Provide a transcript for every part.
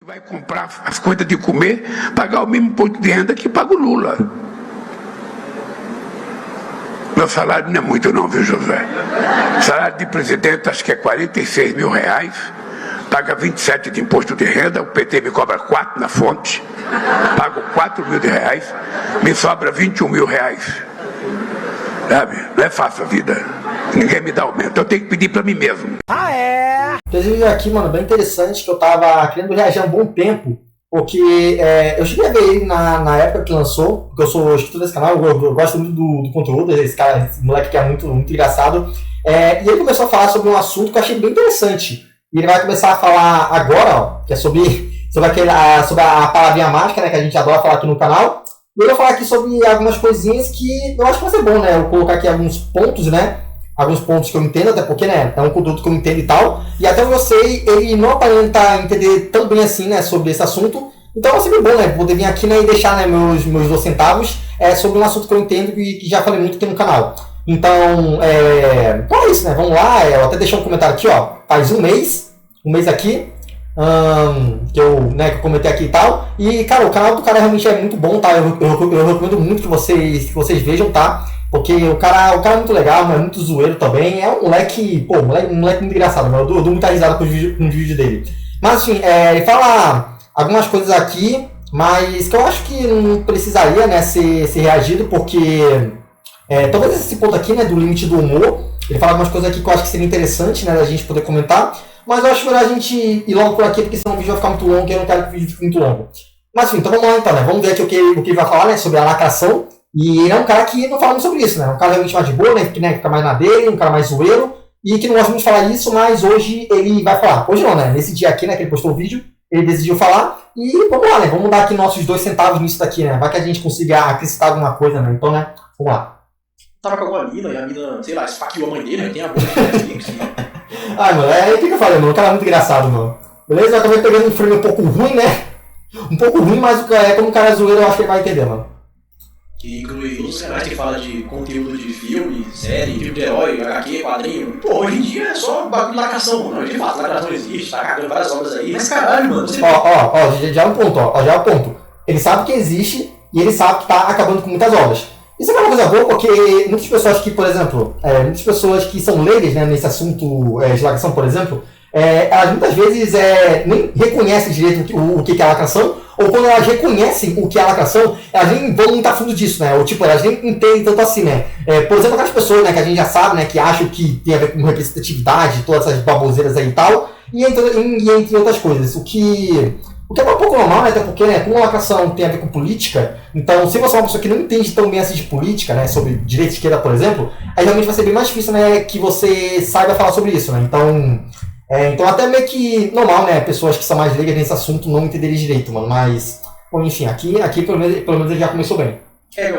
vai comprar as coisas de comer, pagar o mesmo imposto de renda que paga o Lula. Meu salário não é muito não, viu, José? O salário de presidente acho que é R$46 mil, paga 27 de imposto de renda, o PT me cobra 4 na fonte, pago R$4 mil, me sobra R$21 mil. Sabe? Não é fácil a vida. Ninguém me dá aumento. Eu tenho que pedir pra mim mesmo. Ah, é? Tem esse vídeo aqui, mano, bem interessante, que eu tava querendo reagir há um bom tempo. Porque eu cheguei a ver ele na época que lançou, porque eu sou inscrito desse canal, eu gosto muito do conteúdo desse cara, esse moleque que é muito engraçado. E ele começou a falar sobre um assunto que eu achei bem interessante. E ele vai começar a falar agora, ó, que é sobre a palavrinha mágica, né, que a gente adora falar aqui no canal. E ele vai falar aqui sobre algumas coisinhas que eu acho que vai ser bom, né? Eu colocar aqui alguns pontos, né? Alguns pontos que eu entendo, até porque, né, é um conteúdo que eu entendo e tal. E até onde eu sei, ele não aparenta entender tão bem assim, né, sobre esse assunto. Então vai ser bem bom, né, poder vir aqui, né, e deixar, né, meus 2 centavos sobre um assunto que eu entendo e que já falei muito aqui no canal. Então é isso, né, vamos lá. Eu até deixei um comentário aqui, ó, faz um mês aqui, que eu comentei aqui e tal. E, cara, o canal do cara realmente é muito bom, tá? Eu recomendo muito que vocês vejam, tá? Porque o cara é muito legal, mas é muito zoeiro também. É um moleque, um moleque muito engraçado, mas eu dou muita risada com os vídeos dele. Mas assim, ele fala algumas coisas aqui, mas que eu acho que não precisaria, né, ser reagido, porque talvez esse ponto aqui, né, do limite do humor, ele fala algumas coisas aqui que eu acho que seria interessante, né, da gente poder comentar, mas eu acho melhor a gente ir logo por aqui, porque senão o vídeo vai ficar muito longo e eu não quero que o vídeo fique muito longo. Mas enfim, então vamos lá então, né, vamos ver aqui o que ele vai falar, né, sobre a lacração. E ele é um cara que não fala muito sobre isso, né? Um cara realmente mais de boa, né? Que fica mais na dele, um cara mais zoeiro, e que não gosta muito de falar isso, mas hoje ele vai falar. Hoje não, né? Nesse dia aqui, né, que ele postou o vídeo, ele decidiu falar. E vamos lá, né? Vamos dar aqui nossos 2 centavos nisso daqui, né? Vai que a gente consiga acrescentar alguma coisa, né? Então, né? Vamos lá. Tava com alguma mina, e a mina, sei lá, esfaqueou a mãe dele, né? Tem a boca de Netflix, né? Ai, mano, o que eu falei, mano? O cara é muito engraçado, mano. Beleza? Eu acabei pegando um frame um pouco ruim, né? Um pouco ruim, mas como o cara é zoeiro, eu acho que ele vai entender, mano. Que inclui outros canais que falam de conteúdo de filme, série, filme de herói, HQ, quadrinho. Pô, hoje em dia é só bagulho de lacração, mano. De fato, lacração existe, tá cagando várias obras aí. Mas caralho, mano, você... Já é um ponto, já é um ponto. Ele sabe que existe e ele sabe que tá acabando com muitas obras. Isso é uma coisa boa, porque muitas pessoas que, por exemplo, muitas pessoas que são leigas, né, nesse assunto de lacração, por exemplo, elas muitas vezes nem reconhecem direito o que é lacração, ou quando elas reconhecem o que é lacração, elas nem vão muito a fundo disso, né? Ou tipo, elas nem entendem tanto assim, né? Por exemplo, aquelas pessoas, né, que a gente já sabe, né, que acham que tem a ver com representatividade, todas essas baboseiras aí e tal, e entre outras coisas. O que é um pouco normal, né? Até porque, né, como a lacração tem a ver com política, então se você é uma pessoa que não entende tão bem assim de política, né, sobre direita e esquerda, por exemplo, aí realmente vai ser bem mais difícil, né, que você saiba falar sobre isso, né? Então até meio que normal, né, pessoas que são mais leigas nesse assunto não entenderem direito, mano, mas, bom, enfim, aqui pelo menos ele já começou bem.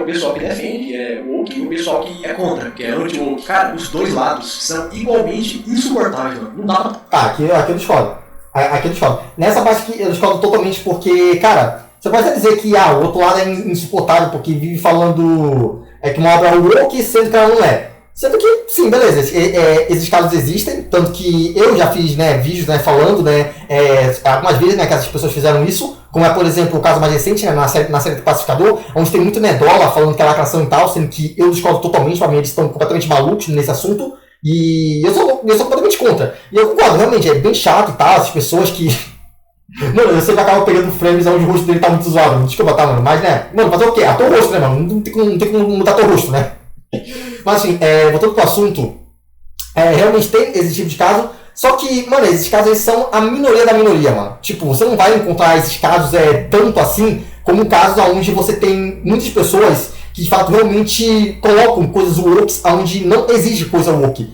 O pessoal que defende o woke e o pessoal que é contra, que é anti-woke. Cara, os dois lados são igualmente insuportáveis, mano, não dá pra... Tá, aqui eu discordo. Aqui eu discordo. Nessa parte aqui eu discordo totalmente porque, cara, você pode até dizer que o outro lado é insuportável porque vive falando que uma obra é woke, sendo que ela não é. Sendo que, sim, beleza, esses casos existem, tanto que eu já fiz, né, vídeos, né, falando, né, algumas vezes, né, que essas pessoas fizeram isso, como é, por exemplo, o caso mais recente, né, na série do Pacificador, onde tem muito nedola falando que é lacração e tal, sendo que eu discordo totalmente, pra mim eles estão completamente malucos nesse assunto, e eu sou completamente contra. E eu concordo, realmente, é bem chato e tal, essas pessoas que... Mano, eu sempre acabo pegando frames onde o rosto dele tá muito zoado, desculpa, tá, mano, mas, né, mano, fazer o quê? Ator rosto, né, mano, não tem como mudar teu rosto, né? Mas assim, voltando pro assunto, realmente tem esse tipo de caso, só que, mano, esses casos eles são a minoria da minoria, mano. Tipo, você não vai encontrar esses casos tanto assim, como casos onde você tem muitas pessoas que de fato realmente colocam coisas woke onde não existe coisa woke.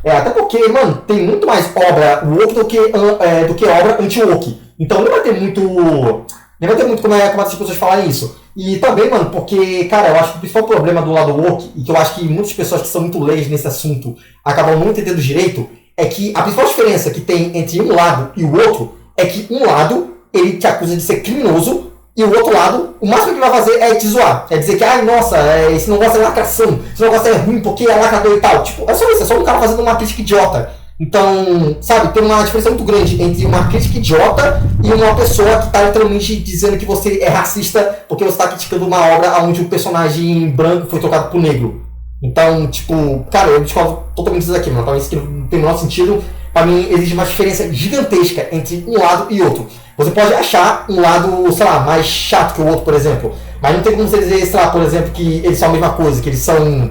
Até porque, mano, tem muito mais obra woke do que obra anti-woke. Então não vai ter muito como essas pessoas falarem isso. E também, mano, porque, cara, eu acho que o principal problema do lado woke, e que eu acho que muitas pessoas que são muito leigas nesse assunto acabam não entendendo direito, é que a principal diferença que tem entre um lado e o outro é que um lado, ele te acusa de ser criminoso, e o outro lado, o máximo que ele vai fazer é te zoar. É dizer que, nossa, esse negócio é lacração, esse negócio é ruim porque é lacrador e tal. Tipo, é só isso, é só um cara fazendo uma crítica idiota. Então, sabe, tem uma diferença muito grande entre uma crítica idiota e uma pessoa que tá literalmente dizendo que você é racista porque você tá criticando uma obra onde o personagem branco foi trocado por negro. Então, tipo, cara, eu discordo totalmente disso aqui, mano. Pra mim isso aqui não tem o menor sentido. Pra mim existe uma diferença gigantesca entre um lado e outro. Você pode achar um lado, sei lá, mais chato que o outro, por exemplo. Mas não tem como você dizer, sei lá, por exemplo, que eles são a mesma coisa, que eles são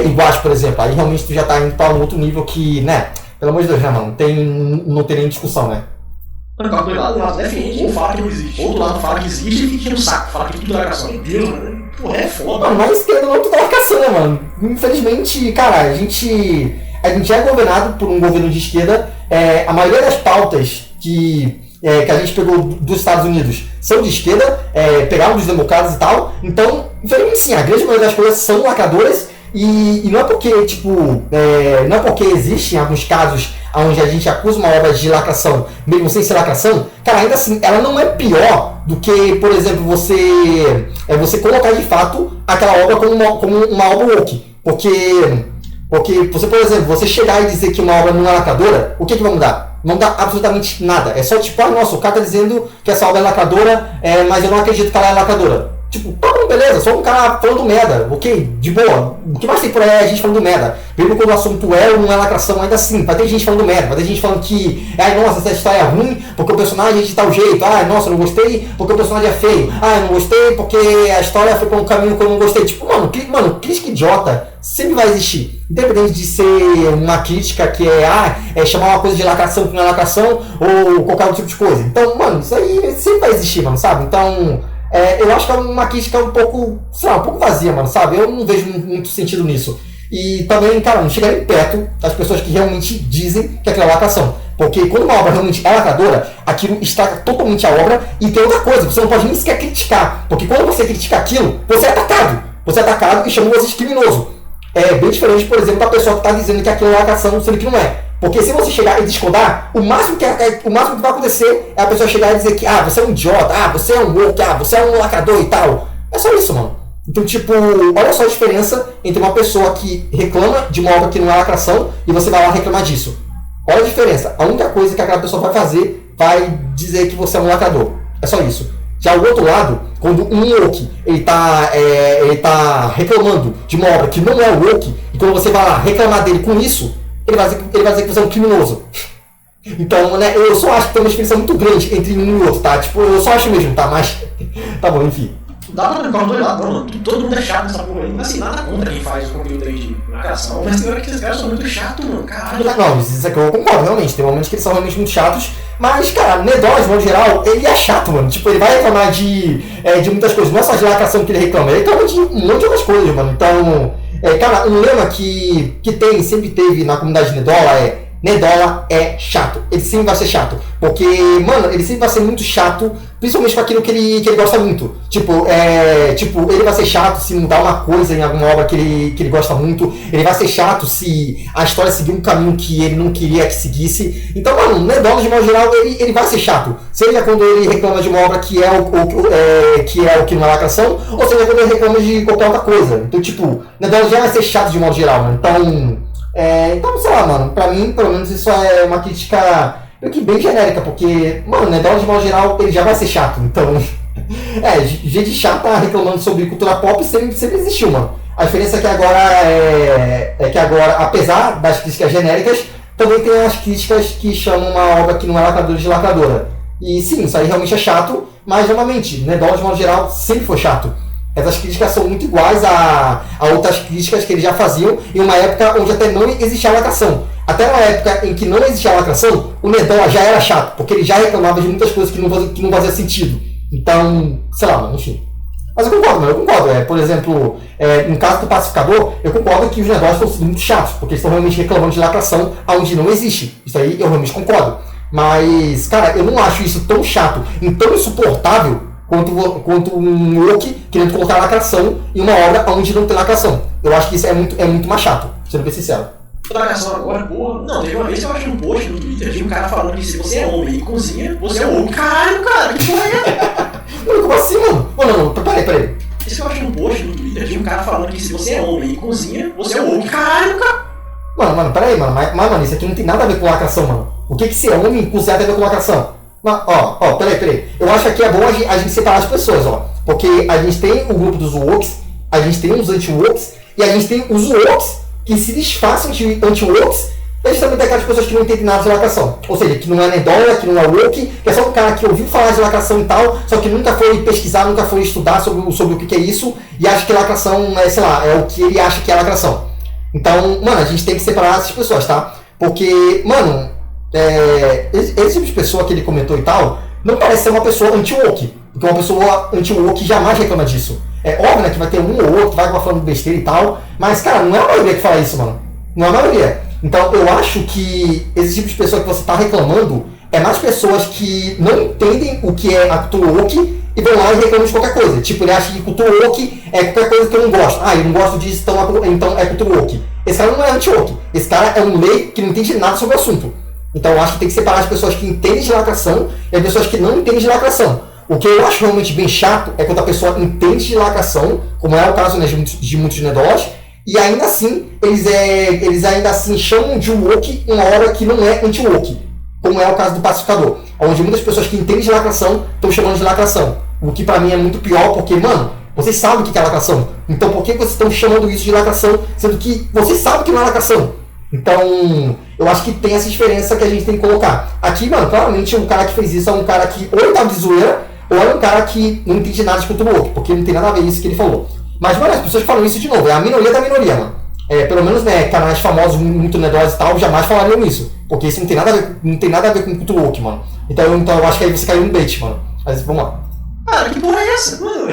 iguais, por exemplo. Aí realmente tu já tá indo pra um outro nível que, né, pelo amor de Deus, né, mano? Não tem nem discussão, né? O lado defende, ou fala que não existe. Outro lado fala que existe e fica no saco, fala que tudo é lacração. Meu Deus, mano. Porra, é foda. Mano, mas querendo ou não, tudo é lacração, né, mano? Infelizmente, cara, a gente é governado por um governo de esquerda. A maioria das pautas que a gente pegou dos Estados Unidos são de esquerda, pegaram dos democratas e tal. Então, infelizmente sim, a grande maioria das coisas são lacradoras. E não é porque, tipo, não é porque existem alguns casos onde a gente acusa uma obra de lacração, mesmo sem ser lacração, cara, ainda assim, ela não é pior do que, por exemplo, você colocar de fato aquela obra como uma obra woke. Porque você, por exemplo, você chegar e dizer que uma obra não é lacradora, o que vai mudar? Não dá absolutamente nada. É só tipo, nossa, o cara tá dizendo que essa obra é lacradora, mas eu não acredito que ela é lacradora. Tipo, tá bom, beleza, só um cara falando merda, ok, de boa. O que mais tem por aí é a gente falando merda. Mesmo quando o assunto é ou não é lacração, ainda assim, vai ter gente falando merda, vai ter gente falando que, nossa, essa história é ruim porque o personagem é de tal jeito, nossa, eu não gostei porque o personagem é feio, eu não gostei porque a história foi por um caminho que eu não gostei. Tipo, mano, crítica idiota sempre vai existir. Independente de ser uma crítica que é chamar uma coisa de lacração que não é lacração, ou qualquer outro tipo de coisa. Então, mano, isso aí sempre vai existir, mano, sabe? Então, eu acho que é uma crítica um pouco, sei lá, um pouco vazia, mano, sabe? Eu não vejo muito sentido nisso. E também, cara, não chega nem perto das pessoas que realmente dizem que aquilo é lacração. Porque quando uma obra realmente é lacradora, aquilo estraga totalmente a obra. E tem outra coisa, você não pode nem sequer criticar. Porque quando você critica aquilo, você é atacado. Você é atacado e chama você de criminoso. É bem diferente, por exemplo, da pessoa que está dizendo que aquilo é lacração, sendo que não é. Porque se você chegar e discordar, o máximo que vai acontecer é a pessoa chegar e dizer que você é um idiota, você é um woke, você é um lacrador e tal. É só isso, mano. Então, tipo, olha só a diferença entre uma pessoa que reclama de uma obra que não é lacração e você vai lá reclamar disso. Olha a diferença. A única coisa que aquela pessoa vai fazer vai dizer que você é um lacrador. É só isso. Já o outro lado, quando um woke ele tá reclamando de uma obra que não é woke, e quando você vai lá reclamar dele com isso, ele vai dizer que você é um criminoso. Então, né, eu só acho que tem uma diferença muito grande entre um e outro, tá? Tipo, eu só acho mesmo, tá? Mas, tá bom, enfim. Dá pra brincar os dois lados, não, mano. Todo mundo é chato nessa porra aí. Assim, nada contra quem faz o conteúdo aí de lacração. Mas tem hora que esses caras são muito chatos, mano. Caralho. Não, isso aqui eu concordo, realmente. Tem momentos que eles são realmente muito chatos. Mas, cara, Nedós, no geral, ele é chato, mano. Tipo, ele vai reclamar de muitas coisas. Não é só de lacração que ele reclama. Ele reclama de um monte de outras coisas, mano. Então, cara, um lema que sempre teve na comunidade Nedola é: Nedola é chato. Ele sempre vai ser chato. Porque, mano, ele sempre vai ser muito chato, principalmente com aquilo que ele gosta muito. Tipo, ele vai ser chato se mudar uma coisa em alguma obra que ele gosta muito. Ele vai ser chato se a história seguir um caminho que ele não queria que seguisse. Então, mano, o Nedola, de modo geral, ele vai ser chato. Seja quando ele reclama de uma obra que é o que não é lacração, ou seja quando ele reclama de qualquer outra coisa. Então, tipo, Nedola já vai ser chato de modo geral, mano. Então, sei lá, mano, pra mim, pelo menos, isso é uma crítica meio que bem genérica, porque, mano, o Nedola, de modo geral, ele já vai ser chato, então, gente chata reclamando sobre cultura pop sempre existiu, mano. A diferença é que agora, apesar das críticas genéricas, também tem as críticas que chamam uma obra que não é lacradora de lacradora. E sim, isso aí realmente é chato, mas, novamente, Nedola, de modo geral, sempre foi chato. Essas críticas são muito iguais a outras críticas que eles já faziam em uma época onde até não existia lacração. Até na época em que não existia lacração, o Nedola já era chato, porque ele já reclamava de muitas coisas que não fazia sentido. Então, sei lá, mano, enfim. Mas eu concordo. Por exemplo, no caso do Pacificador, eu concordo que os negócios estão sendo muito chatos, porque eles estão realmente reclamando de lacração onde não existe. Isso aí eu realmente concordo. Mas, cara, eu não acho isso tão chato e tão insuportável quanto um woke querendo colocar lacração em uma obra onde não tem lacração. Eu acho que isso é muito mais chato, sendo bem sincero. Lacração agora, porra. Não, teve uma vez que eu achei um post no Twitter de um cara falando que se você é homem e cozinha, você é woke. Caralho, cara, que porra é? Mano, como assim, mano? Não, peraí. Isso que eu achei um post no Twitter de um cara falando que se você é homem e cozinha, você é woke. Caralho, cara. Mano, peraí, mano. Mas, mano, isso aqui não tem nada a ver com lacração, mano. O que ser homem com certo tem a ver com lacração? Mas, peraí. Eu acho que é bom a gente separar as pessoas, ó. Porque a gente tem o grupo dos wokes, a gente tem os anti-wokes, e a gente tem os wokes que se disfarçam de anti-wokes, e a gente também tem aquelas pessoas que não entendem nada de lacração. Ou seja, que não é nerdola, que não é woke, que é só um cara que ouviu falar de lacração e tal, só que nunca foi pesquisar, nunca foi estudar sobre o que é isso, e acha que lacração é, sei lá, é o que ele acha que é lacração. Então, mano, a gente tem que separar essas pessoas, tá? Porque, mano, esse tipo de pessoa que ele comentou e tal, não parece ser uma pessoa anti-woke. Porque uma pessoa anti-woke jamais reclama disso. É óbvio, né, que vai ter um ou outro que vai acabar falando besteira e tal, mas, cara, não é a maioria que fala isso, mano. Não é a maioria. Então, eu acho que esse tipo de pessoa que você tá reclamando é mais pessoas que não entendem o que é a cultura woke e vão lá e reclamam de qualquer coisa. Tipo, ele acha que cultura woke é qualquer coisa que eu não gosto. Ah, eu não gosto disso, então é cultura woke. Esse cara não é anti-woke. Esse cara é um leigo que não entende nada sobre o assunto. Então, eu acho que tem que separar as pessoas que entendem de lacração e as pessoas que não entendem de lacração. O que eu acho realmente bem chato é quando a pessoa entende de lacração, como é o caso, né, de muitos nerdolas, e ainda assim, eles ainda assim chamam de woke uma hora que não é anti-woke, como é o caso do pacificador, onde muitas pessoas que entendem de lacração estão chamando de lacração, o que pra mim é muito pior, porque, mano, vocês sabem o que é lacração, então por que vocês estão chamando isso de lacração, sendo que vocês sabem que não é lacração? Então, eu acho que tem essa diferença que a gente tem que colocar. Aqui, mano, claramente o cara que fez isso é um cara que ou ele tá de zoeira, ou é um cara que não entende nada de cultura woke, porque não tem nada a ver isso que ele falou. Mas, mano, as pessoas falam isso de novo, é a minoria da minoria, mano. Pelo menos, né, canais famosos, muito nerdosos e tal, jamais falariam isso. Porque isso não tem nada a ver com cultura woke, mano. Então eu acho que aí você caiu no bait, mano. Mas vamos lá. Cara, que porra é essa, mano?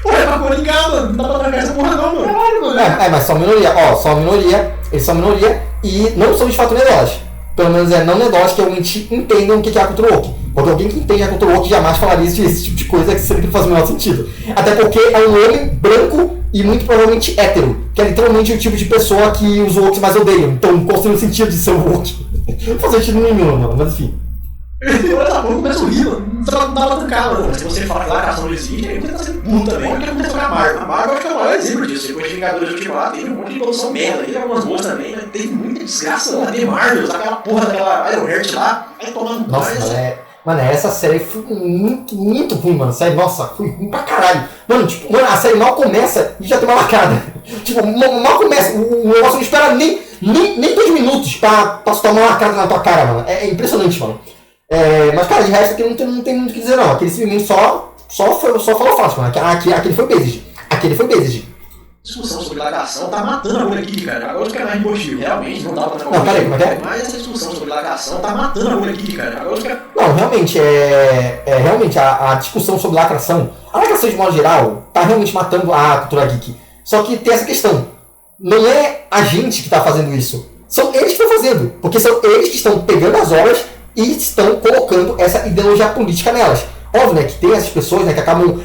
Porra, é pra coringar, mano. Não dá pra trancar essa porra não, mano. Caralho, mano. Mas são minoria, são minoria, eles são minoria e não são de fato nerdosos. Pelo menos não nerdosos que realmente entendam o que é a cultura woke. Porque alguém que entende a cultura woke jamais falaria esse tipo de coisa que sempre faz o menor sentido. Até porque é um homem branco e muito provavelmente hétero, que é literalmente o tipo de pessoa que os wokes mais odeiam. Então qual seria o sentido de ser um woke? Não faz sentido nenhum, mano, mas enfim. Essa porra começa a rir, mano. Não dá pra trancar, mano. Se você fala que lacração não existe, aí você tá sendo burro também. O que aconteceu com a Marvel? A Marvel acho que é o maior exemplo disso. Depois de Vingadores Ultimato, teve um monte de produção merda. Teve algumas boas também, mas teve muita desgraça lá. Teve Marvel, sabe aquela porra daquela Ironheart lá? Aí tomando nossa, mano, essa série foi muito ruim, mano. Sério, nossa, foi ruim pra caralho. Mano, tipo, a série mal começa e já tem uma lacrada. Tipo, mal começa, o negócio não espera nem 2 minutos pra soltar uma lacrada na tua cara, mano. É impressionante, mano. Mas, cara, de resto aqui não tem muito o que dizer, não. Aquele simplesmente só falou fácil, mano. Aquele foi Based. Discussão sobre lacração tá matando a mulher aqui, cara. Agora os canais de bochil, realmente não dá pra trancar. Não, peraí, como é que é? Mas essa discussão sobre lacração tá matando a mulher aqui, cara. Agora os caras. Não, realmente, realmente a discussão sobre lacração, a lacração de modo geral, tá realmente matando a cultura geek. Só que tem essa questão, não é a gente que tá fazendo isso, são eles que estão fazendo, porque são eles que estão pegando as obras e estão colocando essa ideologia política nelas. Óbvio, né, que tem essas pessoas, né, que acabam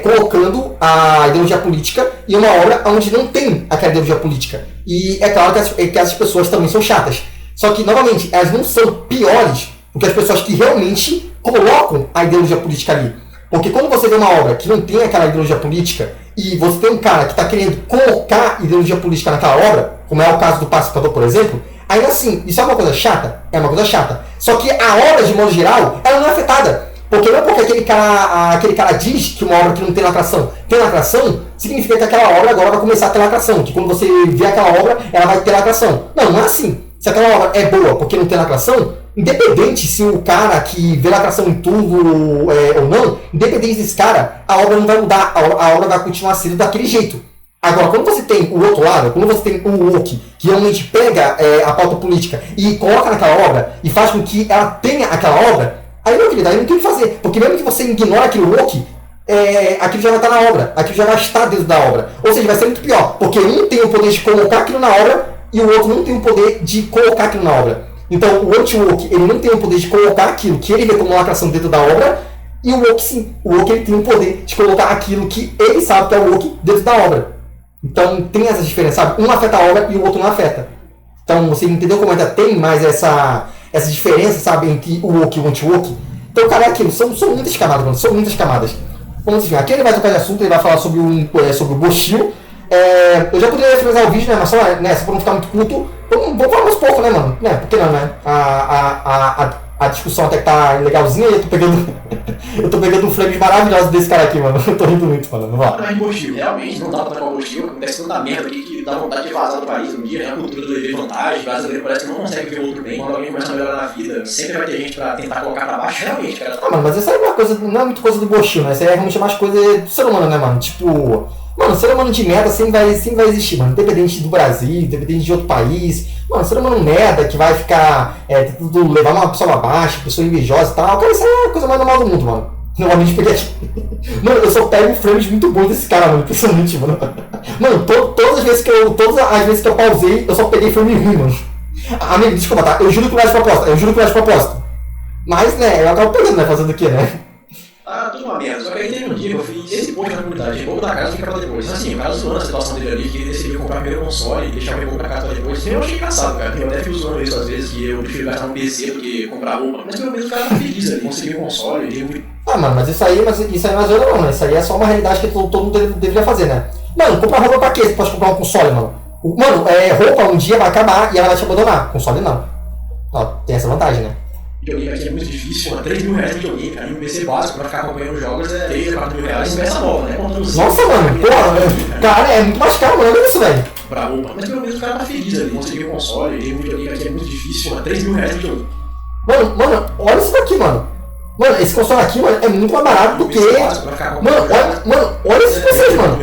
colocando a ideologia política em uma obra onde não tem aquela ideologia política. E é claro que essas pessoas também são chatas. Só que, novamente, elas não são piores do que as pessoas que realmente colocam a ideologia política ali. Porque quando você vê uma obra que não tem aquela ideologia política e você tem um cara que está querendo colocar ideologia política naquela obra, como é o caso do Pacificador, por exemplo, ainda assim, isso é uma coisa chata? É uma coisa chata. Só que a obra, de modo geral, ela não é afetada. Porque não é porque aquele cara diz que uma obra que não tem lacração tem lacração, significa que aquela obra agora vai começar a ter lacração. Que quando você vê aquela obra, ela vai ter lacração. Não é assim. Se aquela obra é boa porque não tem lacração, independente se o cara que vê lacração em tudo ou não, independente desse cara, a obra não vai mudar. A obra vai continuar sendo daquele jeito. Agora, quando você tem o outro lado, quando você tem o woke, que realmente pega a pauta política e coloca naquela obra e faz com que ela tenha aquela obra, aí, meu querido, aí não tem o que fazer. Porque mesmo que você ignore aquele woke, aquilo já vai estar na obra. Aquilo já vai estar dentro da obra. Ou seja, vai ser muito pior. Porque um tem o poder de colocar aquilo na obra e o outro não tem o poder de colocar aquilo na obra. Então, o anti-woke, ele não tem o poder de colocar aquilo que ele vê como lacração dentro da obra. E o woke, sim. O woke, ele tem o poder de colocar aquilo que ele sabe que é o woke dentro da obra. Então, tem essa diferença, sabe? Um afeta a obra e o outro não afeta. Então, você entendeu como ainda tem mais essa diferença, sabe, entre o woke e o anti-woke? Então, cara, é aquilo, são muitas camadas, mano, são muitas camadas. Vamos ver, aqui ele vai tocar de assunto, ele vai falar sobre o Boshio, eu já poderia finalizar o vídeo, né? Mas só, né, só pra não ficar muito curto, vamos falar mais pouco, né, mano? Né? Por que não, né? A discussão até que tá legalzinha e eu tô pegando um frames maravilhoso desse cara aqui, mano. Eu tô rindo muito, mano. Vamos lá. Mas Bostil, realmente não dá pra tacar o Bostil. Acontece tanta merda aqui que dá vontade de vazar do país um dia, né? A cultura do levar vantagem, o brasileiro parece que não consegue ver o outro bem. Quando alguém começa a melhorar na vida, sempre vai ter gente pra tentar colocar pra baixo. Realmente, cara. Mano, mas isso aí não é coisa, não é muito coisa do Bostil, né? Isso aí é realmente mais coisa do ser humano, né, mano? Tipo, mano, ser humano de merda sempre vai existir, mano. Independente do Brasil, independente de outro país. Mano, ser humano merda que vai ficar tentando levar uma pessoa abaixo, pessoa invejosa e tal. Cara, isso aí é a coisa mais normal do mundo, mano. Normalmente porque mano, eu só pego frames muito bons desse cara, mano. Impressionante, mano. Mano, todas as vezes que eu pausei, eu só peguei frame ruim, mano. Amigo, desculpa, tá? Eu juro que não é de propósito. Mas, né, eu acabo pegando, né? Fazendo o quê, né? Ah, tudo uma merda. Só que aí teve um dia que eu fiz esse post na comunidade, reboco da casa fica pra depois. Assim, o cara zoando a situação dele ali, que ele decidiu comprar o primeiro console e deixar o reboco da casa pra depois. Eu achei engraçado, cara. Eu até fico zoando isso às vezes, que eu prefiro gastar no PC do que comprar roupa. Mas pelo menos o cara tá feliz ali, conseguiu um console, ele... Ah, mano, mas isso aí não é zoeira não, né? Isso aí é só uma realidade que todo mundo deveria fazer, né? Mano, comprar roupa pra quê? Você pode comprar um console, mano. Mano, roupa um dia vai acabar e ela vai te abandonar. Console não. Ó, tem essa vantagem, né? Videogame aqui é muito difícil, pô, 3 mil reais de videogame, cara, e um PC básico pra ficar acompanhando jogos é 3 a 4 mil reais em peça nova, né? Nossa, mano, porra, cara, é muito mais caro, mano, olha isso, velho. Pra roupa, mas pelo menos o cara tá feliz ali, conseguiu um console, e um videogame aqui é muito difícil, pô, 3 mil reais de videogame. Mano, olha isso daqui, mano. Mano, esse console aqui, mano, é muito mais barato do que... Mano, olha esses PCs, mano.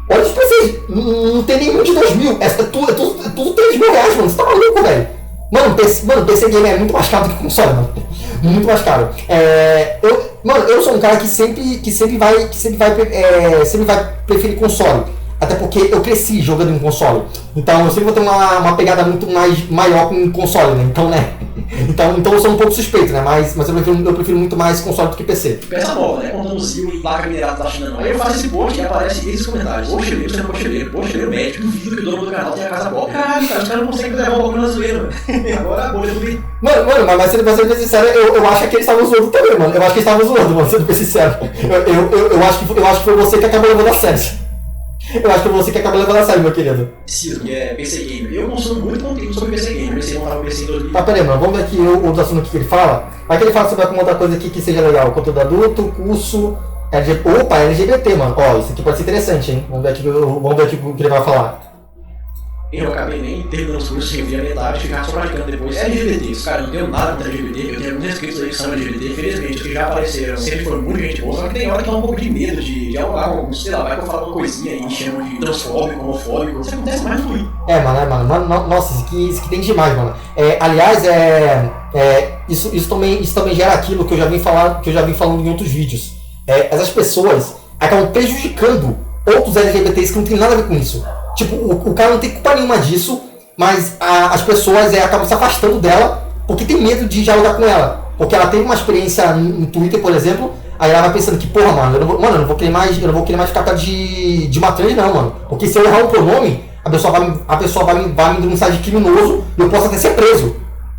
Olha esses PCs, não tem nenhum de 2 mil, é tudo 3 mil reais, mano, você tá maluco, velho. Mano, PC Game é muito mais caro do que console, mano. Muito mais caro. Eu sou um cara que sempre vai preferir console. Até porque eu cresci jogando em console. Então eu sempre vou ter uma pegada muito maior com console, né? Então, né? Então eu sou um pouco suspeito, né? Mas eu prefiro muito mais console do que PC. Peça nova, né? Contando Zil e placa minerada da China não. Aí eu faço esse post e aparece esses comentários. Pocheleiro, sendo pocheleiro médico, duvido que o dono do canal tenha a casa própria. Caralho, cara, os caras não conseguem levar o bagulho na zoeira, velho. Agora a bolha do vídeo. Mano, mas sendo bem sincero, eu acho que eles estavam zoando também, mano. Eu acho que eles estavam zoando, mano, sendo bem sincero. Eu acho que foi você que acabou levando a sério. Eu acho que é você que acaba levando a sério, meu querido. Preciso, que é PC Gamer. Eu consumo muito conteúdo sobre PC Gamer. PC não tava PC em 2000. Tá, peraí, mano. Vamos ver aqui o outro assunto que ele fala. Vai que ele fala sobre alguma outra coisa aqui que seja legal. Conteúdo adulto, curso, LGBT, mano. Ó, isso aqui pode ser interessante, hein? Vamos ver aqui o que ele vai falar. Eu acabei nem terminando os cursos de metade e ficar só praticando depois. É LGBT, os caras não tenho nada contra LGBT, eu tenho alguns inscritos aí que são LGBT, infelizmente, os que já apareceram, sempre foram muito gente boa, só que tem hora que dá um pouco de medo de dialogar com alguns, sei lá, vai que eu falo uma coisinha aí, chamam de transfóbico, homofóbico, isso acontece mais no Twitter. Mano, nossa, isso que tem demais, mano. Aliás, isso também gera aquilo que eu já vim falando em outros vídeos. Essas pessoas acabam prejudicando outros LGBTs que não tem nada a ver com isso. Tipo, o cara não tem culpa nenhuma disso, mas as pessoas acabam se afastando dela porque tem medo de dialogar com ela. Porque ela teve uma experiência no Twitter, por exemplo, aí ela vai pensando que, porra, mano, eu não vou querer mais ficar perto de uma trans, não, mano. Porque se eu errar um pronome, a pessoa vai me denunciar de criminoso e eu posso até ser preso.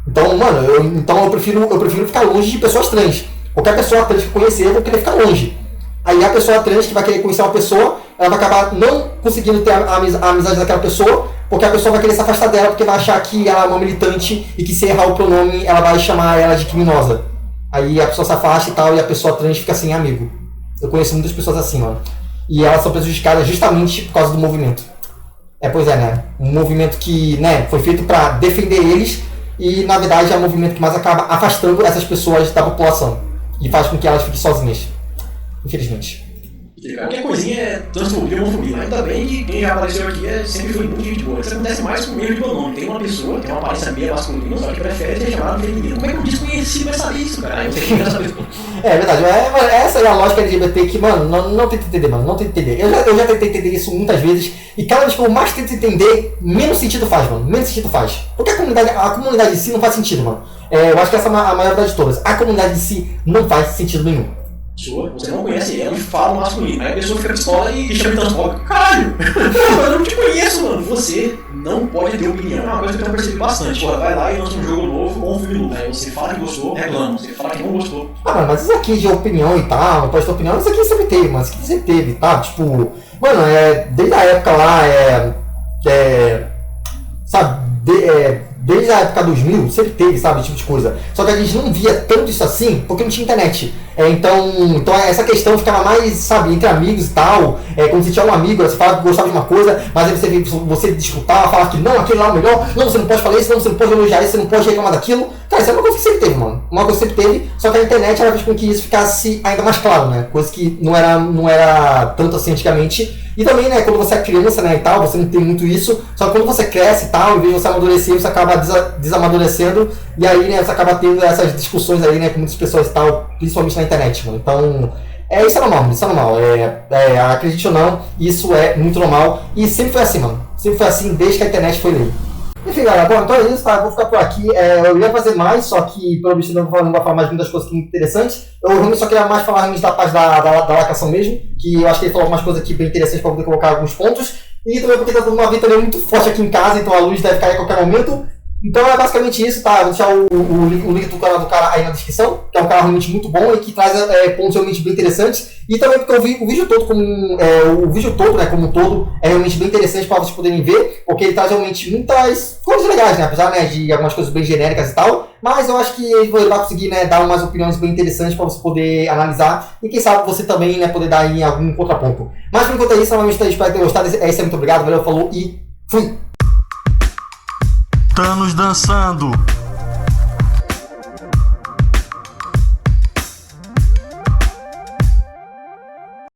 Então, mano, eu prefiro ficar longe de pessoas trans. Qualquer pessoa trans que eu conhecer, eu vou querer ficar longe. Aí a pessoa trans que vai querer conhecer uma pessoa, ela vai acabar não conseguindo ter a amizade daquela pessoa, porque a pessoa vai querer se afastar dela, porque vai achar que ela é uma militante e que se errar o pronome, ela vai chamar ela de criminosa. Aí a pessoa se afasta e tal, e a pessoa trans fica sem amigo. Eu conheço muitas pessoas assim, mano. E elas são prejudicadas justamente por causa do movimento. Pois é, né? Um movimento que, né, foi feito pra defender eles, e na verdade é um movimento que mais acaba afastando essas pessoas da população. E faz com que elas fiquem sozinhas. Infelizmente. Qualquer coisinha é transfobia ou homofobia. Ainda bem que quem já apareceu aqui sempre foi muito gente boa. Isso acontece mais com o meio de pronome. Tem uma pessoa, tem uma aparência meio masculina, só que prefere ser chamada feminina. Como é que um desconhecido vai saber isso, cara? Você chega a saber. É verdade. Essa é a lógica LGBT que, mano, não tenta entender, mano. Não tenta entender. Eu já tentei entender isso muitas vezes. E cada vez que eu mais tento entender, menos sentido faz, mano. Menos sentido faz. Porque a comunidade em si não faz sentido, mano. Eu acho que essa é a maior verdade de todas. A comunidade em si não faz sentido nenhum. Você não conhece ela e fala o masculino. Aí a pessoa fica pistola e chama de transfóbico. Caralho! Eu não te conheço, mano. Você não pode ter opinião. É uma coisa que eu tenho percebido bastante. Porra, vai lá e lança um jogo novo ou um filme novo. Aí você fala que gostou, reclama. Você fala que não gostou. Mano, mas isso aqui de opinião e tal, pode ter opinião, isso aqui sempre teve, mano. Isso aqui sempre teve, tá? Tipo, mano, desde a época lá, sabe, desde a época 2000, sempre teve, sabe, esse tipo de coisa. Só que a gente não via tanto isso assim, porque não tinha internet. Então essa questão ficava mais, sabe, entre amigos e tal. Quando você tinha um amigo, você falava que gostava de uma coisa, mas aí você disputava, falava que não, aquele lá é o melhor, não, você não pode falar isso, não, você não pode elogiar isso, você não pode reclamar daquilo. Cara, isso é uma coisa que sempre teve, mano. Uma coisa que sempre teve, só que a internet ela fez com que isso ficasse ainda mais claro, né? Coisa que não era tanto assim antigamente. E também, né, quando você é criança, né, e tal, você não tem muito isso, só que quando você cresce e tal, em vez de você amadurecer, você acaba desamadurecendo, e aí, né, você acaba tendo essas discussões aí, né, com muitas pessoas e tal, principalmente na internet, mano. Então, isso é normal, isso é normal. Acredite ou não, isso é muito normal, e sempre foi assim, mano. Sempre foi assim, desde que a internet foi lei. Enfim, galera, bom, então é isso, tá? Eu vou ficar por aqui. Eu ia fazer mais, só que pelo visto não vou falar mais muitas coisas que muito interessantes. Eu realmente só queria mais falar da parte da lacração mesmo, que eu acho que ele falou algumas coisas aqui bem interessantes para poder colocar alguns pontos. E também porque tá dando uma ventania muito forte aqui em casa, então a luz deve cair a qualquer momento. Então é basicamente isso, tá? Vou deixar o link do canal do cara aí na descrição, que é um canal realmente muito bom e que traz pontos realmente bem interessantes. E também porque eu vi o vídeo todo né, como um todo, é realmente bem interessante para vocês poderem ver, porque ele traz realmente muitas coisas legais, né? Apesar, né, de algumas coisas bem genéricas e tal. Mas eu acho que ele vai conseguir, né, dar umas opiniões bem interessantes para você poder analisar. E quem sabe você também, né, poder dar aí algum contraponto. Mas por enquanto é isso, novamente espero ter gostado. Muito obrigado, valeu, falou e fui! Thanos dançando.